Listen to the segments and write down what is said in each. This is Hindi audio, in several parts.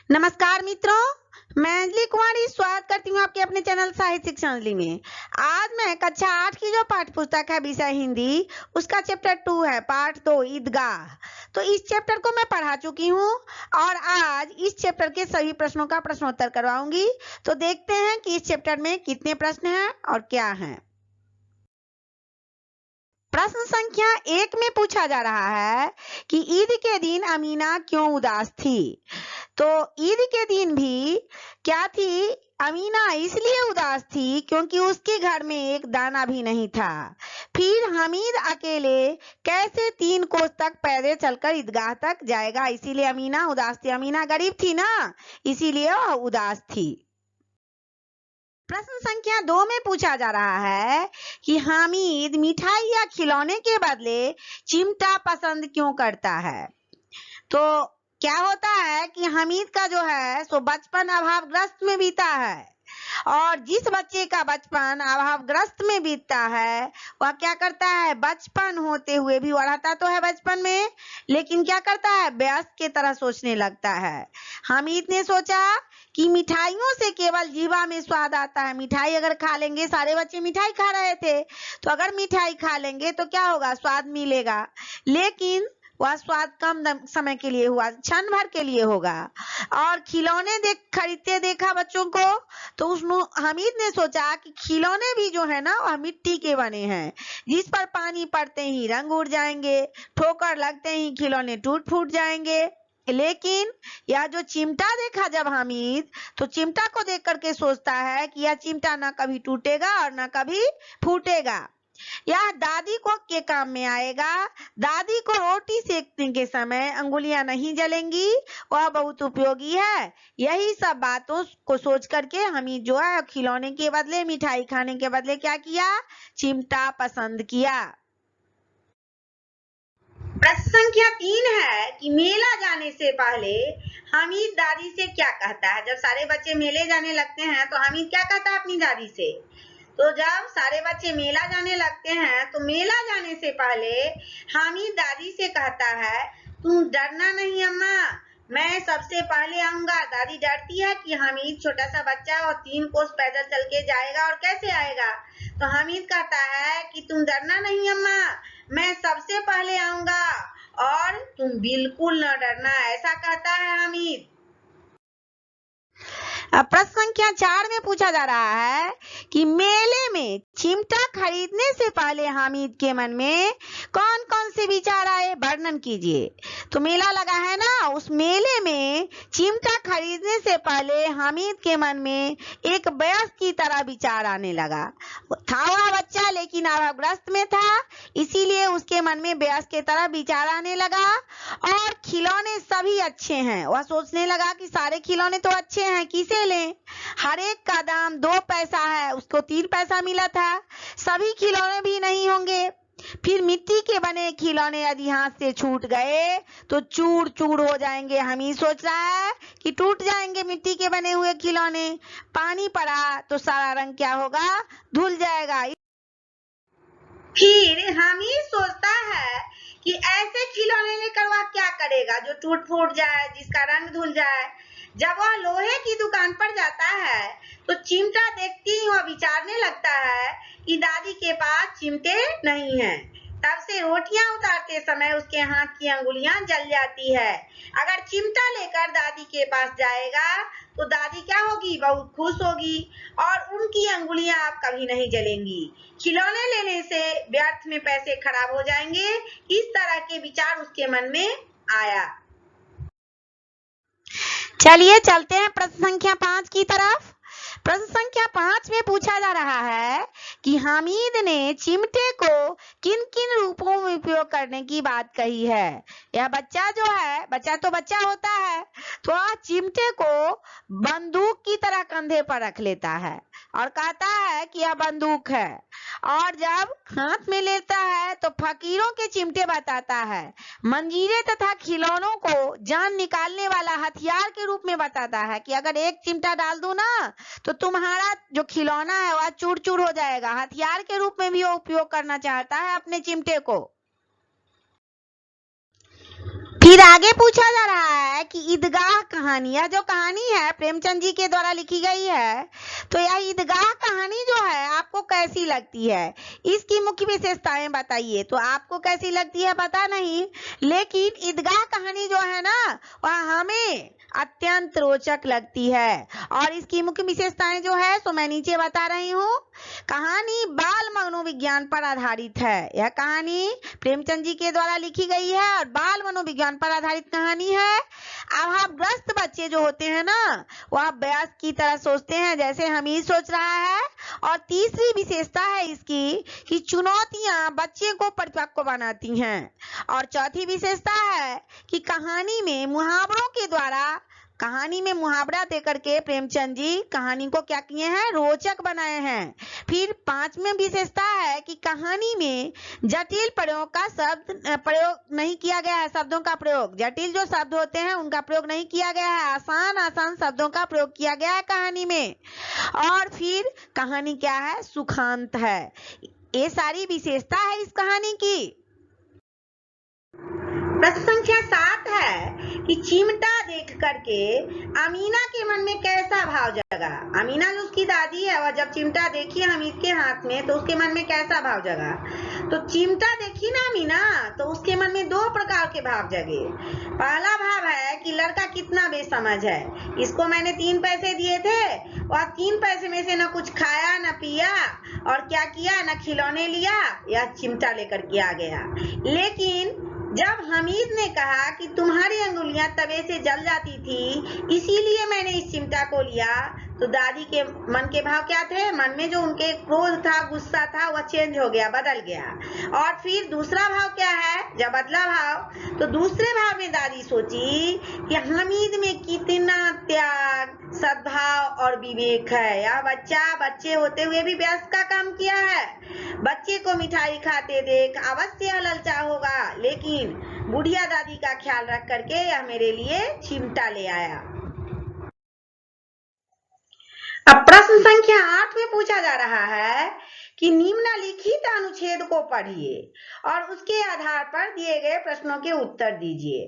नमस्कार मित्रों, मैं अंजलि कुमारी स्वागत करती हूँ आपके अपने चैनल साहित्य शिक्षा अंजलि में। आज मैं कक्षा 8 की जो पाठ्य पुस्तक है विषय हिंदी, उसका चैप्टर 2 है पार्ट 2 ईदगाह। तो इस चैप्टर को मैं पढ़ा चुकी हूँ और आज इस चैप्टर के सभी प्रश्नों का प्रश्नोत्तर करवाऊंगी। तो देखते हैं कि इस चैप्टर में कितने प्रश्न हैं और क्या हैं। प्रश्न संख्या 1 में पूछा जा रहा है कि ईद के दिन अमीना क्यों उदास थी। तो ईद के दिन भी क्या थी, अमीना इसलिए उदास थी क्योंकि उसके घर में एक दाना भी नहीं था। फिर हमीद अकेले कैसे 3 कोस तक पैदल चलकर ईदगाह तक जाएगा, इसीलिए अमीना उदास थी। अमीना गरीब थी ना, इसीलिए वह उदास थी। प्रश्न संख्या 2 में पूछा जा रहा है कि हामिद मिठाई या खिलौने के बदले चिमटा पसंद क्यों करता है। तो क्या होता है कि हामिद का जो है सो बचपन अभावग्रस्त में बीता है, और जिस बच्चे का बचपन अभावग्रस्त में बीतता है वह क्या करता है, बचपन होते हुए भी रहता तो है बचपन में, लेकिन क्या करता है, वयस्क की तरह सोचने लगता है। हामिद ने सोचा कि मिठाइयों से केवल जीवा में स्वाद आता है। मिठाई अगर खा लेंगे, सारे बच्चे मिठाई खा रहे थे, तो अगर मिठाई खा लेंगे तो क्या होगा, स्वाद मिलेगा, लेकिन वह स्वाद कम समय के लिए हुआ, क्षण भर के लिए होगा। और खिलौने खरीदते देखा बच्चों को, तो हामिद ने सोचा कि खिलौने भी जो है ना वह मिट्टी के बने हैं, जिस पर पानी पड़ते ही रंग उड़ जाएंगे, ठोकर लगते ही खिलौने टूट फूट जाएंगे। लेकिन यह जो चिमटा देखा जब हामिद, तो चिमटा को देख करके सोचता है कि यह चिमटा ना कभी टूटेगा और ना कभी फूटेगा, यह दादी को के काम में आएगा। दादी को रोटी सेकने के समय अंगुलियां नहीं जलेंगी, वह बहुत उपयोगी है। यही सब बातों को सोच करके हामिद जो है खिलौने के बदले, मिठाई खाने के बदले क्या किया, चिमटा पसंद किया। प्रश्न संख्या 3 है कि मेला जाने से पहले हामिद दादी से क्या कहता है। जब सारे बच्चे मेले जाने लगते हैं तो हामिद क्या कहता है अपनी दादी से। तो जब सारे बच्चे मेला जाने लगते हैं तो मेला जाने से पहले हामिद दादी से कहता है, तुम डरना नहीं अम्मा, मैं सबसे पहले आऊंगा। दादी डरती है कि हामिद छोटा सा बच्चा और 3 कोस पैदल चल के जाएगा और कैसे आएगा। तो हामिद कहता है कि तुम डरना नहीं अम्मा, मैं सबसे पहले आऊंगा और तुम बिल्कुल न डरना, ऐसा कहता है हामिद। प्रश्न संख्या 4 में पूछा जा रहा है कि मेले में चिमटा खरीदने से पहले हामिद के मन में कौन कौन से विचार आए, वर्णन कीजिए। तो मेला लगा है ना, उस मेले में चिमटा खरीदने से पहले हामिद के मन में एक वयस्क की तरह विचार आने लगा। था वह बच्चा लेकिन अभावग्रस्त में था, इसीलिए उसके मन में वयस्क की तरह विचार आने लगा। और खिलौने सभी अच्छे हैं, वह सोचने लगा कि सारे खिलौने तो अच्छे हैं, किसे लें, हर एक का दाम 2 पैसा है, उसको 3 पैसा मिला था, सभी खिलौने भी नहीं होंगे। फिर मिट्टी के बने खिलौने यदि हाथ से छूट गए तो चूर चूर हो जाएंगे। हम ही सोच रहा है कि टूट जाएंगे मिट्टी के बने हुए खिलौने, पानी पड़ा तो सारा रंग क्या होगा, धुल जाएगा। फिर हम ही सोचता है कि ऐसे खिलौने लेकर वह क्या करेगा जो टूट फूट जाए, जिसका रंग धुल जाए। जब वह लोहे की दुकान पर जाता है तो चिमटा देखते ही वह विचारने लगता है कि दादी के पास चिमटे नहीं हैं। तब से रोटियां उतारते समय उसके हाथ की अंगुलियां जल जाती है। अगर चिमटा लेकर दादी के पास जाएगा तो दादी क्या होगी, बहुत खुश होगी और उनकी अंगुलियां अब कभी नहीं जलेंगी। खिलौने लेने से व्यर्थ में पैसे खराब हो जाएंगे, इस तरह के विचार उसके मन में आया। चलिए चलते हैं प्रश्न संख्या 5 की तरफ। प्रश्न संख्या 5 में पूछा जा रहा है कि हामिद ने चिमटे को किन किन रूपों में उपयोग करने की बात कही है। यह बच्चा जो है, बच्चा तो बच्चा होता है, तो वह चिमटे को बंदूक की तरह कंधे पर रख लेता है और कहता है कि यह बंदूक है, और जब हाथ में लेता है तो फकीरों के चिमटे बताता है, मंजीरे तथा खिलौनों को जान निकालने वाला हथियार के रूप में बताता है कि अगर एक चिमटा डाल दूं ना तो तुम्हारा जो खिलौना है वह चूर चूर हो जाएगा। हथियार के रूप में भी वो उपयोग करना चाहता है अपने चिमटे को। फिर आगे पूछा जा रहा है कि ईदगाह कहानी, यह जो कहानी है प्रेमचंद जी के द्वारा लिखी गई है, तो यह ईदगाह कहानी जो है आपको कैसी लगती है, इसकी मुख्य विशेषताएं बताइए। तो आपको कैसी लगती है पता नहीं, लेकिन ईदगाह कहानी जो है ना वह हमें अत्यंत रोचक लगती है। और इसकी मुख्य विशेषताएं जो है सो मैं नीचे बता रही हूँ। कहानी बाल मनोविज्ञान पर आधारित है। यह कहानी प्रेमचंद जी के द्वारा लिखी गई है और बाल मनोविज्ञान पर आधारित कहानी है। अभावग्रस्त बच्चे जो होते हैं ना वह वयस्क की तरह सोचते हैं जैसे हमीद सोच रहा है। और तीसरी विशेषता है इसकी कि चुनौतियां बच्चे को परिपक्व बनाती हैं। और चौथी विशेषता है कि कहानी में मुहावरों के द्वारा, कहानी में मुहावरा देकर के प्रेमचंद जी कहानी को क्या किए हैं, रोचक बनाए हैं। फिर पांचवी विशेषता है कि कहानी में जटिल प्रयोग का प्रयोग नहीं किया गया है। शब्दों का प्रयोग, जटिल जो शब्द होते हैं उनका प्रयोग नहीं किया गया है, आसान आसान शब्दों का प्रयोग किया गया है कहानी में। और फिर कहानी क्या है, सुखांत है। ये सारी विशेषता है इस कहानी की। प्रश्न संख्या 7 है कि चिमटा देख करके अमीना के मन में कैसा भाव जगा। अमीना जो उसकी दादी है वह जब चिमटा देखी हमीद के हाथ में तो उसके मन में कैसा भाव जगा। तो चिमटा देखी ना अमीना तो उसके मन में 2 प्रकार के भाव जगे। पहला भाव है कि लड़का कितना बेसमझ है, इसको मैंने 3 पैसे दिए थे, वह 3 पैसे में से न कुछ खाया न पिया और क्या किया, न खिलौने लिया, यह चिमटा लेकर के आ गया। लेकिन जब हमीद ने कहा कि तुम्हारी अंगुलियां तवे से जल जाती थी इसीलिए मैंने इस चिमटा को लिया, तो दादी के मन के भाव क्या थे, मन में जो उनके क्रोध था, गुस्सा था, वह चेंज हो गया, बदल गया। और फिर दूसरा भाव क्या है, जब बदला भाव तो दूसरे भाव में दादी सोची कि हमीद में कितना त्याग, सद्भाव और विवेक है। यह बच्चा बच्चे होते हुए भी व्यस्त का काम किया है। बच्चे को मिठाई खाते देख अवश्य ललचा होगा, लेकिन बुढ़िया दादी का ख्याल रख करके यह मेरे लिए चिमटा ले आया। अब प्रश्न संख्या 8 में पूछा जा रहा है कि निम्नलिखित अनुच्छेद को पढ़िए और उसके आधार पर दिए गए प्रश्नों के उत्तर दीजिए।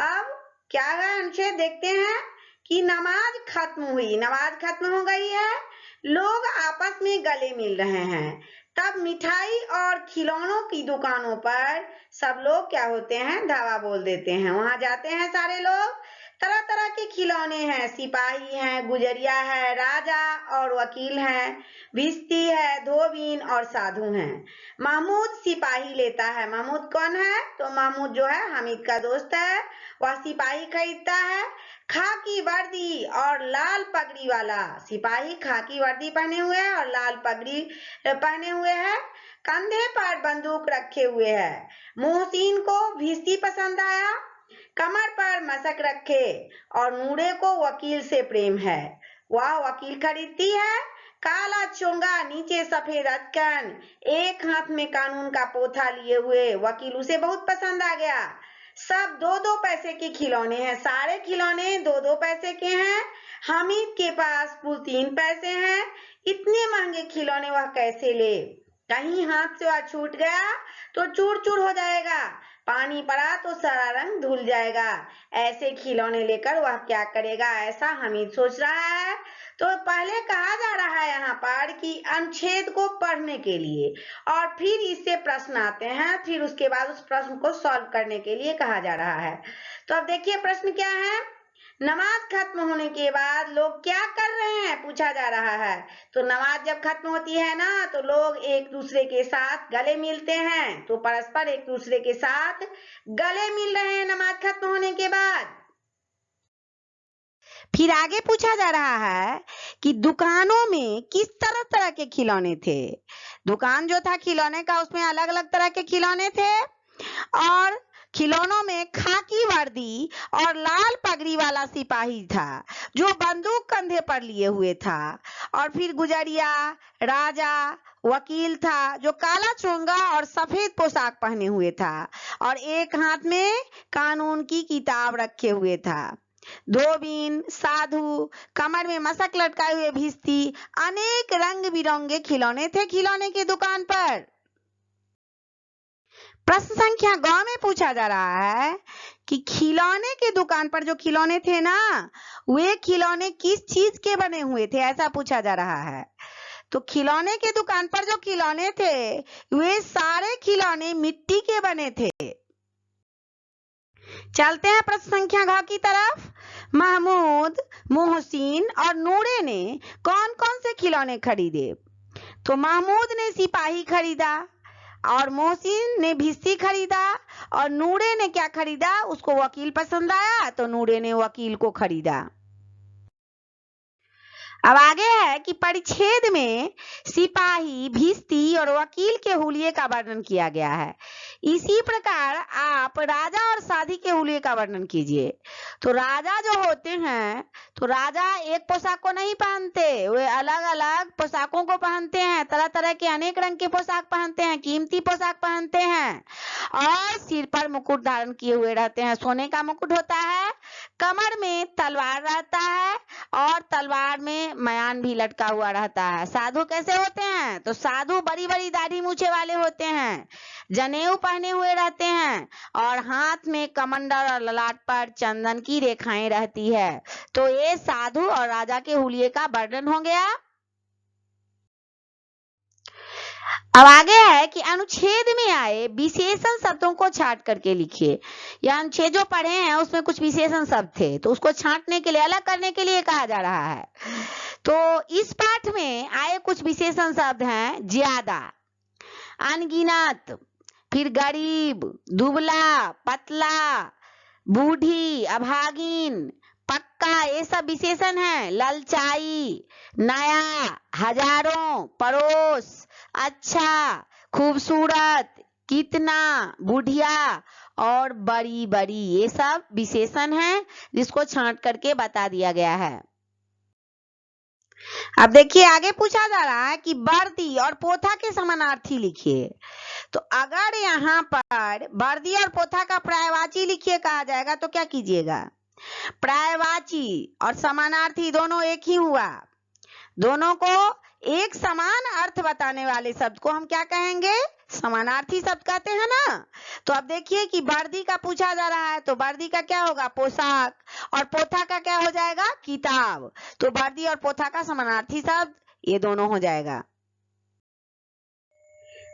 अब क्या है अनुच्छेद देखते हैं कि नमाज खत्म हुई, नमाज खत्म हो गई है, लोग आपस में गले मिल रहे हैं। तब मिठाई और खिलौनों की दुकानों पर सब लोग क्या होते हैं, धावा बोल देते हैं। वहां जाते हैं सारे लोग, तरह तरह के खिलौने हैं, सिपाही हैं, गुजरिया है, राजा और वकील हैं, भिश्ती है, धोबीन और साधु हैं। महमूद सिपाही लेता है। महमूद कौन है, तो महमूद जो है हामिद का दोस्त है, वह सिपाही खरीदता है। खाकी वर्दी और लाल पगड़ी वाला सिपाही खाकी वर्दी पहने हुए है और लाल पगड़ी पहने हुए है, कंधे पर बंदूक रखे हुए है। मोहसिन को भिश्ती पसंद आया, कमर पर मशक रखे और नूरे को वकील से प्रेम है, वह वकील खरीदती है। काला चोंगा नीचे सफेद अचकन, एक हाथ में कानून का पोथा लिए हुए, वकील उसे बहुत पसंद आ गया। सब 2-2 पैसे के खिलौने हैं, सारे खिलौने 2-2 पैसे के हैं। हामिद के पास कुल 3 पैसे हैं। इतने महंगे खिलौने वह कैसे ले, कहीं हाथ से वह छूट गया तो चूर चूर हो जाएगा, पानी पड़ा तो सारा रंग धुल जाएगा। ऐसे खिलौने लेकर वह क्या करेगा, ऐसा हामिद सोच रहा है। तो पहले कहा जा रहा है यहाँ पर कि अनुच्छेद को पढ़ने के लिए और फिर इससे प्रश्न आते हैं, फिर उसके बाद उस प्रश्न को सॉल्व करने के लिए कहा जा रहा है। तो अब देखिए प्रश्न क्या है, नमाज खत्म होने के बाद लोग क्या कर रहे हैं पूछा जा रहा है। तो नमाज जब खत्म होती है ना तो लोग एक दूसरे के साथ गले मिलते हैं, तो परस्पर एक दूसरे के साथ गले मिल रहे हैं नमाज खत्म होने के बाद। फिर आगे पूछा जा रहा है कि दुकानों में किस तरह तरह के खिलौने थे। दुकान जो था खिलौने का उसमें अलग अलग तरह के खिलौने थे और खिलौनों में खाकी वर्दी और लाल पगड़ी वाला सिपाही था जो बंदूक कंधे पर लिए हुए था। और फिर गुजरिया, राजा, वकील था जो काला चोंगा और सफेद पोशाक पहने हुए था और एक हाथ में कानून की किताब रखे हुए था। धोबीन, साधु, कमर में मशक लटकाए हुए भिश्ती, अनेक रंग बिरंगे खिलौने थे खिलौने की दुकान पर। प्रश्न संख्या ग में पूछा जा रहा है कि खिलौने की दुकान पर जो खिलौने थे ना, वे खिलौने किस चीज के बने हुए थे, ऐसा पूछा जा रहा है। तो खिलौने की दुकान पर जो खिलौने थे, वे सारे खिलौने मिट्टी के बने थे। चलते हैं प्रश्न संख्या घ की तरफ। महमूद, मोहसिन और नूरे ने कौन कौन से खिलौने खरीदे? तो महमूद ने सिपाही खरीदा, और मोहसिन ने भिस्ती खरीदा, और नूरे ने क्या खरीदा? उसको वकील पसंद आया तो नूरे ने वकील को खरीदा। अब आगे है कि परिच्छेद में सिपाही, भिस्ती और वकील के हुलिये का वर्णन किया गया है। इसी प्रकार आप राजा और साधी के हुलिये का वर्णन कीजिए। तो राजा जो होते हैं, तो राजा एक पोशाक को नहीं पहनते, वे अलग अलग पोशाकों को पहनते हैं, तरह तरह के अनेक रंग के पोशाक पहनते हैं, कीमती पोशाक पहनते हैं, और सिर पर मुकुट धारण किए हुए रहते हैं। सोने का मुकुट होता है, कमर में तलवार रहता है, और तलवार में मयान भी लटका हुआ रहता है। साधु कैसे होते हैं? तो साधु बड़ी बड़ी दाढ़ी मूछे वाले होते हैं, जनेऊ पहने हुए रहते हैं, और हाथ में कमंडल और ललाट पर चंदन की रेखाएं रहती है। तो ये साधु और राजा के हुलिये का वर्णन हो गया। अब आगे है कि अनुच्छेद में आए विशेषण शब्दों को छांट करके लिखिए। यह अनुच्छेद जो पढ़े हैं उसमें कुछ विशेषण शब्द थे, तो उसको छांटने के लिए, अलग करने के लिए कहा जा रहा है। तो इस पाठ में आए कुछ विशेषण शब्द हैं: ज्यादा, अनगिनत, फिर गरीब, दुबला, पतला, बूढ़ी, अभागिन, पक्का, ये सब विशेषण हैं। ललचाई, नया, हजारों, पड़ोस, अच्छा, खूबसूरत, कितना, बुढ़िया और बड़ी बड़ी, ये सब विशेषण हैं जिसको छांट करके बता दिया गया है। अब देखिए आगे पूछा जा रहा है कि वर्दी और पोथा के समानार्थी लिखिए। तो अगर यहाँ पर वर्दी और पोथा का पर्यायवाची लिखिए कहा जाएगा तो क्या कीजिएगा? पर्यायवाची और समानार्थी दोनों एक ही हुआ। दोनों को एक समान अर्थ बताने वाले शब्द को हम क्या कहेंगे? समानार्थी शब्द कहते हैं ना। तो अब देखिए कि वर्दी का पूछा जा रहा है, तो वर्दी का क्या होगा? पोशाक। और पोथा का क्या हो जाएगा? किताब। तो वर्दी और पोथा का समानार्थी शब्द ये दोनों हो जाएगा।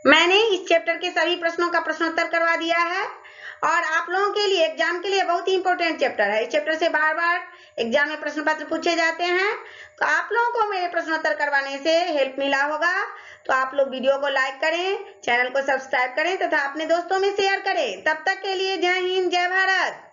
मैंने इस चैप्टर के सभी प्रश्नों का प्रश्नोत्तर करवा दिया है, और आप लोगों के लिए एग्जाम के लिए बहुत ही इंपॉर्टेंट चैप्टर है। इस चैप्टर से बार बार एग्जाम में प्रश्न पत्र पूछे जाते हैं, तो आप लोगों को मेरे प्रश्नोत्तर करवाने से हेल्प मिला होगा। तो आप लोग वीडियो को लाइक करें, चैनल को सब्सक्राइब करें तथा अपने दोस्तों में शेयर करें। तब तक के लिए जय हिंद, जय भारत।